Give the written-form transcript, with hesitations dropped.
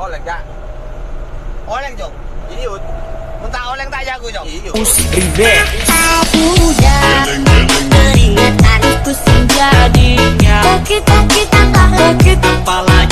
oleng cak. Oleng cok. Ini ut. Mentah oleng tak jago cok. Iya. Udah teringat hariku sejadinya. Sakit-sakit kepala